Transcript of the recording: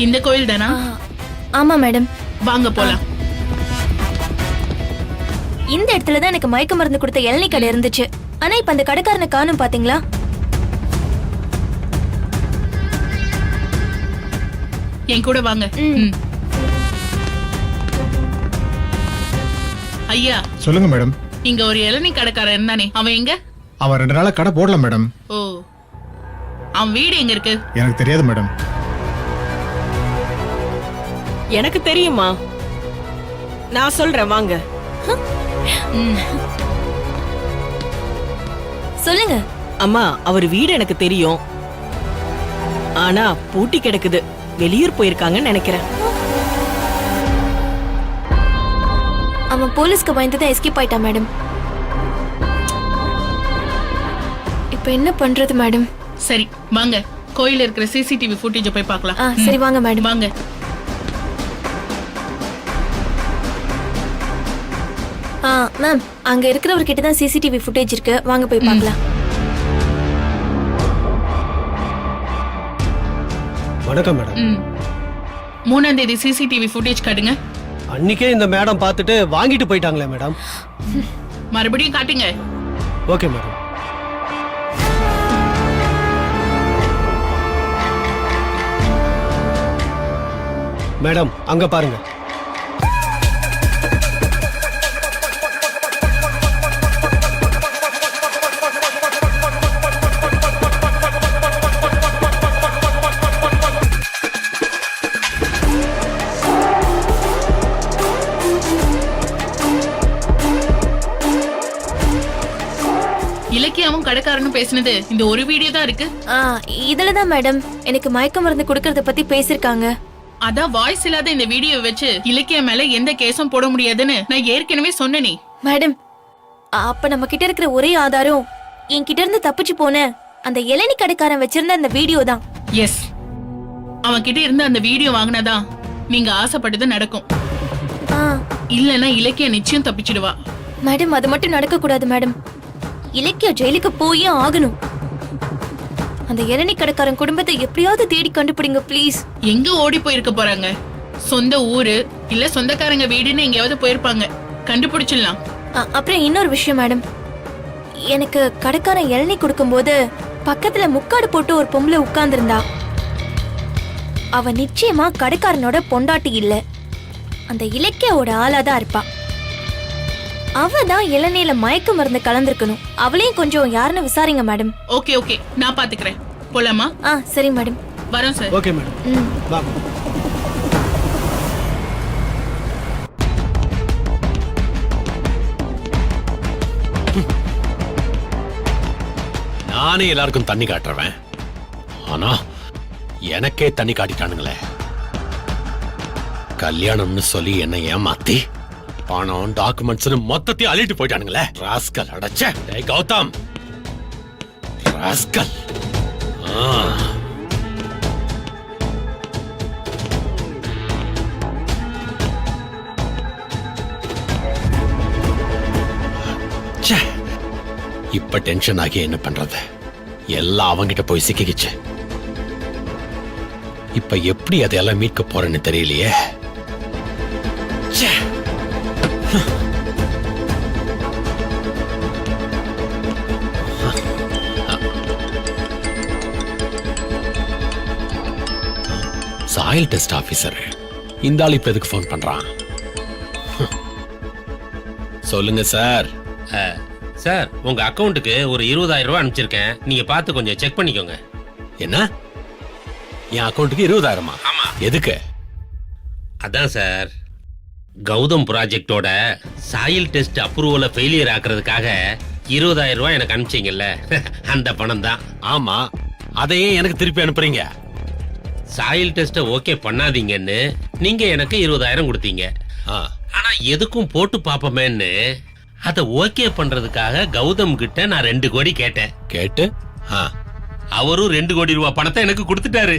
இந்த கோயில் தானா? ஆமா மேடம். வாங்க போலாம். இந்த இடத்துல தான் எனக்கு மயக்க மருந்து கொடுத்த இளநீ கடை இருந்துச்சு. ஆனா இப்ப அந்த கடைக்காரனை காணும் பாத்தீங்களா? என் கூட வாங்க. ஐயா சொல்லுங்க மேடம். இங்க ஒரு இளநீ கடைக்காரன் இருந்தானே, அவன் எங்க? அவன் 2 நாளா கடை போடல மேடம். ஓ, அவன் வீடு எங்க இருக்கு? எனக்கு தெரியாது மேடம். எனக்கு தெரியுமா, நான் சொல்றேன் வாங்க. சொல்லுங்க. அம்மா, அவர் வீடு எனக்கு தெரியும். ஆனா பூட்டி கிடக்குது. வெளியூர் போயிருக்காங்கன்னு நினைக்கிறேன். அவன் போலீஸ்க்கு பயந்துதான் எஸ்கேப் ஆயிட்டான் மேடம். இப்ப என்ன பண்றது மேடம்? சரி வாங்க, கோயில இருக்கிற சிசிடிவி ஃபுட்டேஜ் போய் பார்க்கலாம். சரி வாங்க மேடம். வாங்க. மேம், அங்க இருக்கிறவர்கிட்ட தான் சிசிடிவி ஃபுட்டேஜ் இருக்கு. வாங்க போய் பார்க்கலாம். வணக்கம் மேடம். 3ஆம் தேதி சிசிடிவி ஃபுட்டேஜ் காட்டுங்க. அன்னைக்கே இந்த மேடம் பார்த்துட்டு வாங்கிட்டு போயிட்டாங்களே மேடம். மறுபடியும் காட்டுங்க. Okay madam. மேடம் அங்க பாருங்க. இலக்கியாவும் கடைக்காரனும் பேசினது இந்த ஒரு வீடியோ தான் இருக்கு. இதுலதான் மேடம் எனக்கு மயக்க மருந்து கொடுக்கறத பத்தி பேசிருக்காங்க. அதான் வாய்ஸ் இல்லாத இந்த வீடியோ வச்சு இலக்கிய மேல எந்த கேஸும் போட முடியாதுன்னு நான் ஏற்கனவே சொன்னேனே. மேடம், அப்ப நம்ம கிட்ட இருக்கிற ஒரே ஆதாரம் என்கிட்ட இருந்து தப்பிச்சு போன அந்த இளநீ கடைக்காரன் வச்சிருந்த அந்த வீடியோ தான். எஸ், அவன் கிட்ட இருந்து அந்த வீடியோ வாங்கினாதான் நீங்க ஆசைப்பட்டது நடக்கும். இல்லன்னா இலக்கிய நிச்சயம் தப்பிச்சிடுவா. மேடம், அது மட்டும் நடக்க கூடாது மேடம். இலக்கிய ஜெயிலுக்கு போயே ஆகணும். அந்த இளநீ கடைக்காரன் குடும்பத்தை எப்படியாவது தேடி கண்டுபிடிங்க ப்ளீஸ். எங்க ஓடி போயிருக்க போறாங்க? சொந்த ஊரு இல்ல சொந்தக்காரங்க வீடுன்னு எங்கேயாவது போயிருப்பாங்க. கண்டுபிடிச்சிடலாம். அப்புறம் இன்னொரு விஷயம் மேடம், எனக்கு கடைக்காரன் இளநீ கொடுக்கும்போது பக்கத்துல முக்காடு போட்டு ஒரு பொம்பளை உட்கார்ந்துருந்தா. அவ நிச்சயமா கடைக்காரனோட பொண்டாட்டி இல்ல, அந்த இலக்கியோட ஆளாதான் இருப்பா. அவ தான் இளநீல மயக்க மருந்து கலந்துருக்கணும். அவளையும் கொஞ்சம் யாருன்னு விசாரிங்க மேடம். ஓகே ஓகே, நான் பாத்துக்கிறேன். போலாமா? சரி மேடம். வரோம் சார். Okay madam. வாங்க. நானே எல்லாருக்கும் தண்ணி காட்டுறவன், ஆனா எனக்கே தண்ணி காட்டிட்டானுங்களே. கல்யாணம்னு சொல்லி என்ன ஏமாத்தி பணம் டாக்குமெண்ட்ஸ் மொத்தத்தையும் அள்ளிட்டு போயிட்டானுங்களே. ராஸ்கல் அடைச்ச. டேய் கௌதம், ராஸ்கல். இப்ப டென்ஷன் ஆகி என்ன பண்றது? எல்லாம் அவங்கிட்ட போய் சிக்கிக்கிச்சு. இப்ப எப்படி அதையெல்லாம் மீட்க போறேன்னு தெரியலையே. சாயில் டெஸ்ட் ஆபீசர் இந்த ஆள் இப்ப எதுக்கு போன் பண்றான்? சொல்லுங்க சார். சார், உங்க அக்கவுண்ட்டுக்கு ஒரு 20,000 ரூபாய் அனுப்பிச்சிருக்கேன். நீங்க பார்த்து கொஞ்சம் செக் பண்ணிக்கோங்க. என்ன? என் அக்கவுண்ட்டுக்கு 20,000? ஆமா. எதுக்கு? அதான் சார், கௌதம் ப்ராஜெக்டோட சாயில் டெஸ்ட் அப்ரூவலை ஃபெயிலியர் ஆக்குறதுக்காக 20,000 ரூபாய் எனக்கு அனுப்பிச்சிங்கல்ல, அந்த பணம் தான். ஆமா, அதையே எனக்கு திருப்பி அனுப்புறீங்க? சாயில் டெஸ்ட்டை ஓகே பண்ணாதீங்கன்னு நீங்க எனக்கு 20,000 கொடுத்தீங்க. ஆனா எதுக்கும் போட்டு பாப்பமேன்னு அதை ஓகே பண்றதுக்காக கௌதம் கிட்ட நான் 2 கோடி கேட்டேன். கேட்டு அவரும் 2 கோடி ரூபாய் பணத்தை எனக்கு கொடுத்துட்டாரு.